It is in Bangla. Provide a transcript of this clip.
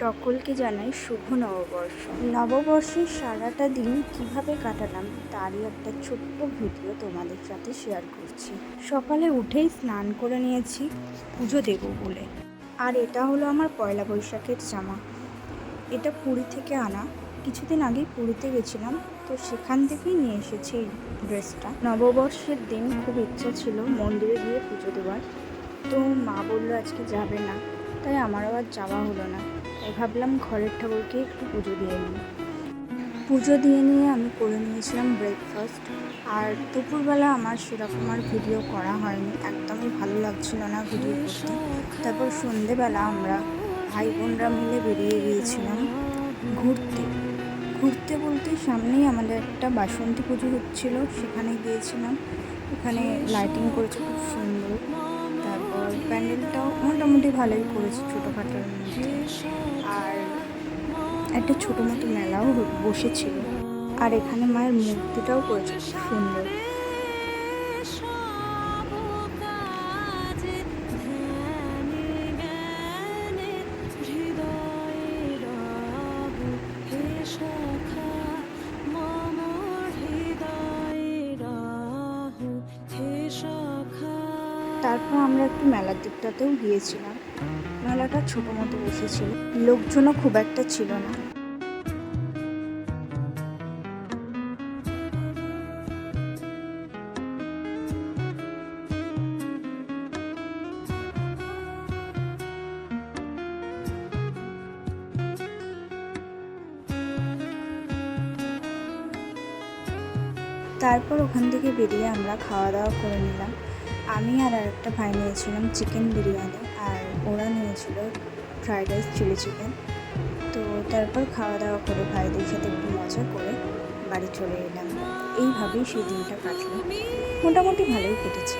সকলকে জানাই শুভ নববর্ষ। নববর্ষের সারাটা দিন কিভাবে কাটালাম তারই একটা ছোট্ট ভিডিও তোমাদের সাথে শেয়ার করছি। সকালে উঠেই স্নান করে নিয়েছি পুজো দেব বলে। আর এটা হলো আমার পয়লা বৈশাখের জামা। এটা পুরী থেকে আনা। কিছুদিন আগেই পুরীতে গেছিলাম, তো সেখান থেকেই নিয়ে এসেছি এই ড্রেসটা। নববর্ষের দিন খুব ইচ্ছা ছিল মন্দিরে গিয়ে পুজো দেওয়ার, তো মা বললো আজকে যাবে না, তাই আমারও আর যাওয়া হলো না। তাই ভাবলাম ঘরের ঠাকুরকে একটু পুজো দিয়ে নিই। পুজো দিয়ে নিয়ে আমি করে নিয়েছিলাম ব্রেকফাস্ট। আর দুপুরবেলা আমার সেরকম আর ভিডিও করা হয়নি, একদমই ভালো লাগছিল না ভিডিও করতে। তারপর সন্ধেবেলা আমরা ভাই বোনরা মিলে বেরিয়ে গিয়েছিলাম ঘুরতে। ঘুরতে বলতে সামনেই আমাদের একটা বাসন্তী পুজো হচ্ছিল, সেখানে গিয়েছিলাম। এখানে লাইটিং করেছে খুব সুন্দর। তারপর প্যান্ডেলটাও মোটামুটি ভালোই করেছে ছোটোখাটোর মধ্যে। আর একটা ছোটো মতো মেলাও বসেছিল। আর এখানে মায়ের মূর্তিটাও করেছে খুব সুন্দর। তারপর আমরা একটু মেলার দিকটাতেও গিয়েছিলাম। মেলাটা ছোটো মতো বসেছিল, লোকজনও খুব একটা ছিল না। তারপর ওখান থেকে বেরিয়ে আমরা খাওয়া দাওয়া করে নিলাম। আমি আর আরেকটা ভাই নিয়েছিলাম চিকেন বিরিয়ানি, আর ওরা নিয়েছিল ফ্রাইড রাইস চিলি চিকেন। তো তারপর খাওয়া দাওয়া করে ভাইদের সাথে একটু মজা করে বাড়ি চলে এলাম। এইভাবেই সেই দিনটা কাটলো, মোটামুটি ভালোই কেটেছে।